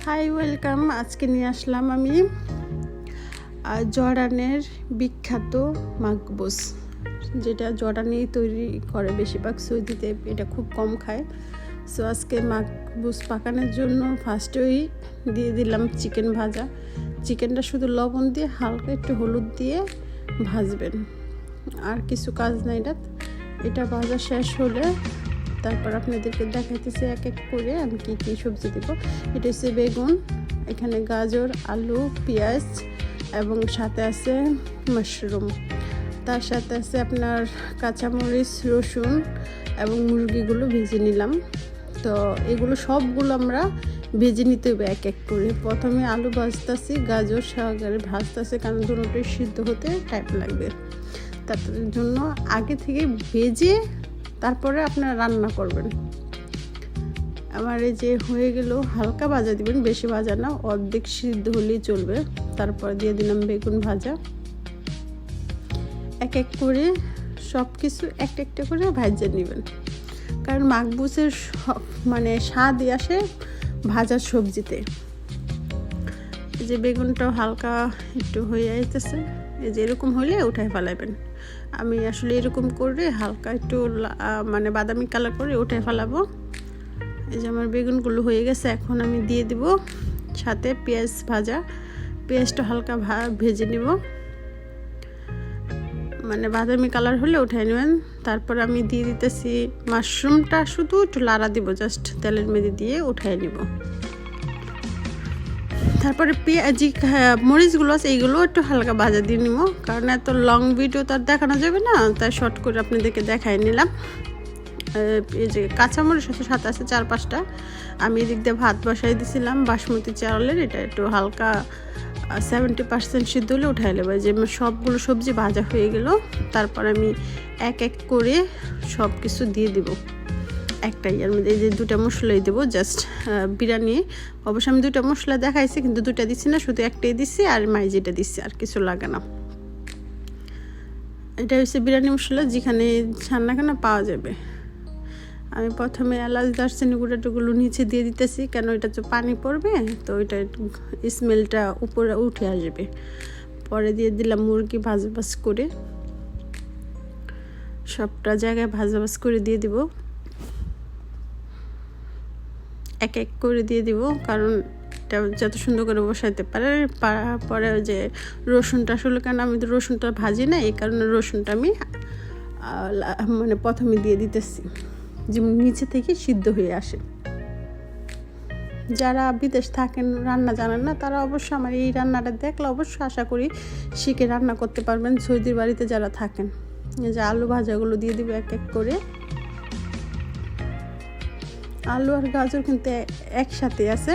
Hi welcome. আজকে নিয়ে আসলাম আমি জর্ডানের বিখ্যাত মাকবুস, যেটা জর্ডানেই তৈরি করে বেশিরভাগ, সৌদিতে এটা খুব কম খায়। সো আজকে মাকবুস পাকানোর জন্য ফার্স্টেই দিয়ে দিলাম চিকেন ভাজা। চিকেনটা শুধু লবণ দিয়ে হালকা একটু হলুদ দিয়ে ভাজবেন, আর কিছু কাজ নাই। এটা ভাজা শেষ হলে তারপর আপনাদেরকে দেখাইতেছি এক এক করে আমি কী কী সবজি দেবো। এটা হচ্ছে বেগুন, এখানে গাজর, আলু, পেঁয়াজ এবং সাথে আছে মাশরুম, তার সাথে আছে আপনার কাঁচামরিচ, রসুন এবং মুরগিগুলো ভেজে নিলাম। তো এগুলো সবগুলো আমরা ভেজে নিতে হবে এক এক করে। প্রথমে আলু ভাজতেছি, গাজর সহকারে ভাজতেছি, কারণ দুটোই সিদ্ধ হতে টাইম লাগবে। তার জন্য আগে থেকে ভেজে তারপরে আপনারা রান্না করবেন। আমার এই যে হয়ে গেল, হালকা ভাজা দিবেন, বেশি ভাজা না, অর্ধেক সিদ্ধ হলেই চলবে। তারপর দিয়ে দিলাম বেগুন ভাজা। এক এক করে সব কিছু একটা একটা করে ভাজা নেবেন, কারণ মাকবুসের মানে স্বাদই আসে ভাজা সবজিতে। এই যে বেগুনটাও হালকা একটু হয়ে আসতেছে, এই যে এরকম হলে উঠায় ফেলাবেন। আমি আসলে এরকম করে হালকা একটু মানে বাদামি কালার করে উঠে ফেলাবো। এই যে আমার বেগুনগুলো হয়ে গেছে, এখন আমি দিয়ে দিব সাথে পেঁয়াজ ভাজা। পেঁয়াজটা হালকা ভেজে নিব, মানে বাদামি কালার হলে উঠাই নেবেন। তারপর আমি দিয়ে দিতেছি মাশরুমটা, শুধু একটু লাড়া দিব, জাস্ট তেলের মধ্যে দিয়ে উঠাই নিব। তারপরে পেঁয়াজি মরিচগুলো আছে, এইগুলো একটু হালকা ভাজা দিয়ে নিব, কারণ এত লং ভিডিও তো আর দেখানো যাবে না, তাই শর্ট করে আপনাদেরকে দেখাই নিলাম। এই যে কাঁচামরিচ সাথে আছে 4-5টা। আমি এদিক দিয়ে ভাত বসাই দিয়েছিলাম বাসমতি চাউলের, এটা একটু হালকা 70% সিদ্ধ হলে উঠাই নেব। যে সবগুলো সবজি ভাজা হয়ে গেল, তারপর আমি এক এক করে সব কিছু দিয়ে দিব একটাই। এর মধ্যে এই যে 2টা মশলাই দেবো, জাস্ট বিরিয়ানি। অবশ্য আমি 2টা মশলা দেখাইছি, কিন্তু 2টা দিচ্ছি না, শুধু একটাই দিচ্ছি আর মাইজিটা দিচ্ছি, আর কিছু লাগে না। এটা হচ্ছে বিরিয়ানি মশলা, যেখানে ছান্না খানা পাওয়া যাবে। আমি প্রথমে এলাচ, দারচিনি গুঁড়াটুগুলো নিচে দিয়ে দিতেছি, কেন এটা তো পানি পড়বে, তো এটা স্মেলটা উপরে উঠে আসবে। পরে দিয়ে দিলাম মুরগি ভাজ করে, সবটা জায়গায় ভাজ করে দিয়ে দিব, এক এক করে দিয়ে দিব, কারণ এটা যত সুন্দর করে বসাইতে পারে। পরে যে রসুনটা, আসলে কেন আমি তো রসুনটা ভাজি না, এই কারণে রসুনটা আমি মানে প্রথমে দিয়ে দিতেছি, যেমন নিচে থেকে সিদ্ধ হয়ে আসে। যারা বিদেশ থাকেন, রান্না জানেন না, তারা অবশ্য আমার এই রান্নাটা দেখলে অবশ্য আশা করি শিখে রান্না করতে পারবেন, সৌদির বাড়িতে যারা থাকেন। এই যে আলু ভাজাগুলো দিয়ে দিব এক এক করে। আলু আর গাজর কিন্তু একসাথে আছে।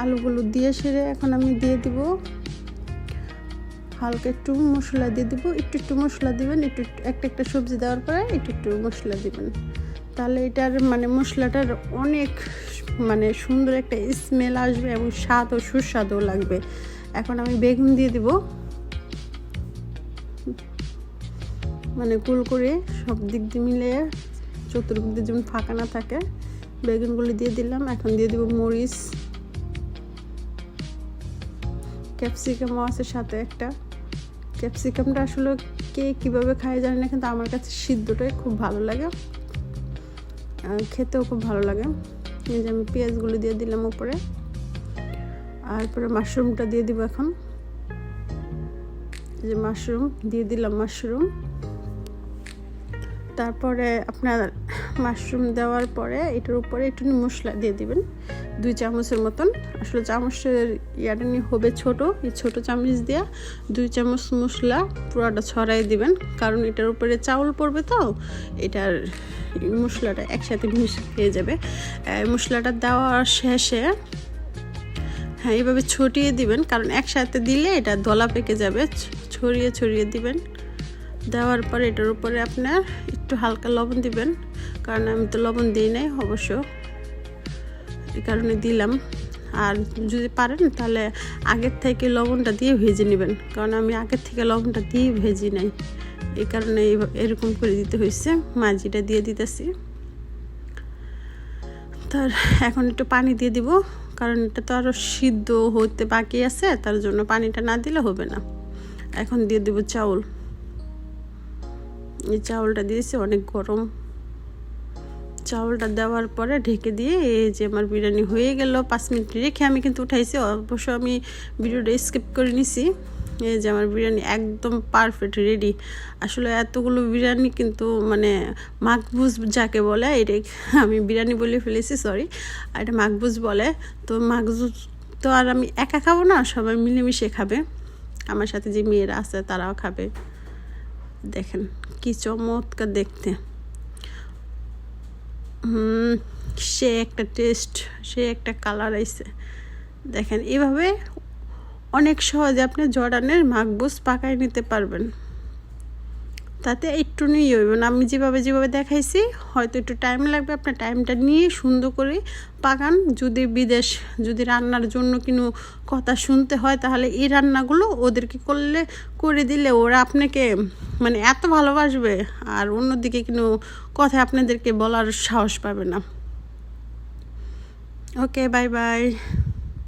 আলুগুলো দিয়ে সেরে এখন আমি দিয়ে দিব হালকা একটু মশলা দিয়ে দিব। একটু মশলা দিবেন, একটা সবজি দেওয়ার পরে একটু মশলা দিবেন, তাহলে এটার মানে মশলাটার অনেক মানে সুন্দর একটা স্মেল আসবে এবং স্বাদ ও সুস্বাদও লাগবে। এখন আমি বেগুন দিয়ে দিব, মানে গোল করে সব দিক দিয়ে মিলে চতুর্দিক দিয়ে যেমন ফাঁকা না থাকে, বেগুনগুলি দিয়ে দিলাম। এখন দিয়ে দিব মরিচ, ক্যাপসিকামও আছে সাথে একটা। ক্যাপসিকামটা আসলে কে কীভাবে খায় জানি না, কিন্তু আমার কাছে সিদ্ধটাই খুব ভালো লাগে, খেতেও খুব ভালো লাগে। এই যে আমি পেঁয়াজগুলো দিয়ে দিলাম উপরে, আর পরে মাশরুমটা দিয়ে দিব। এখন এই যে মাশরুম দিয়ে দিলাম, মাশরুম। তারপরে আপনার মাশরুম দেওয়ার পরে এটার উপরে একটু মশলা দিয়ে দিবেন, 2 চামচের মতন। আসলে চামচের ইয়াটা নিয়ে হবে ছোট, এই ছোটো চামচ দিয়ে 2 চামচ মশলা পুরোটা ছড়াই দিবেন, কারণ এটার উপরে চাউল পড়বে, তো এটার মশলাটা একসাথে মিশে যাবে। মশলাটা দেওয়ার শেষে এইভাবে ছড়িয়ে দিবেন, কারণ একসাথে দিলে এটা দলা পেকে যাবে। ছড়িয়ে দিবেন। দেওয়ার পরে এটার উপরে আপনার একটু হালকা লবণ দিবেন, কারণ আমি তো লবণ দিই নাই অবশ্য, এই কারণে দিলাম। আর যদি পারেন তাহলে আগের থেকে লবণটা দিয়ে ভেজে নেবেন, কারণ আমি আগের থেকে লবণটা দিয়ে ভেজি নাই, এই কারণে এরকম করে দিতে হয়েছে। মাজিটা দিয়ে দিতেছি। তার এখন একটু পানি দিয়ে দিব, কারণ এটা তো আরও সিদ্ধ হতে বাকি আছে, তার জন্য পানিটা না দিলে হবে না। এখন দিয়ে দিব চাউল। এই চাউলটা দিয়েছি, অনেক গরম। চাউলটা দেওয়ার পরে ঢেকে দিয়ে এই যে আমার বিরিয়ানি হয়ে গেল। 5 মিনিট রেখে আমি কিন্তু উঠাইছি, অবশ্য আমি ভিডিওটা স্কিপ করে নিছি। এই যে আমার বিরিয়ানি একদম পারফেক্ট রেডি। আসলে এতগুলো বিরিয়ানি কিন্তু মানে মাকবুজ যাকে বলে, এটা আমি বিরিয়ানি বলে ফেলেছি, সরি, আর এটা মাকবুজ বলে। তো মাকবুজ তো আর আমি একা খাবো না, সবাই মিলেমিশে খাবে। আমার সাথে যে মেয়েরা আছে তারাও খাবে। দেখেন কি চমৎকার দেখতে, সে একটা টেস্ট, সে একটা কালার আইছে। দেখেন এভাবে অনেক সহজে আপনি জর্ডানের মাকবুজ পাকায় নিতে পারবেন। তাতে একটু নিয়ে হইব না, আমি যেভাবে দেখাইছি, হয়তো একটু টাইম লাগবে। আপনার টাইমটা নিয়ে সুন্দর করে পাকান। যদি রান্নার জন্য কোনো কথা শুনতে হয়, তাহলে এই রান্নাগুলো ওদেরকে করে দিলে ওরা আপনাকে মানে এত ভালোবাসবে, আর অন্যদিকে কোনো কথা আপনাদেরকে বলার সাহস পাবে না। ওকে, বাই বাই।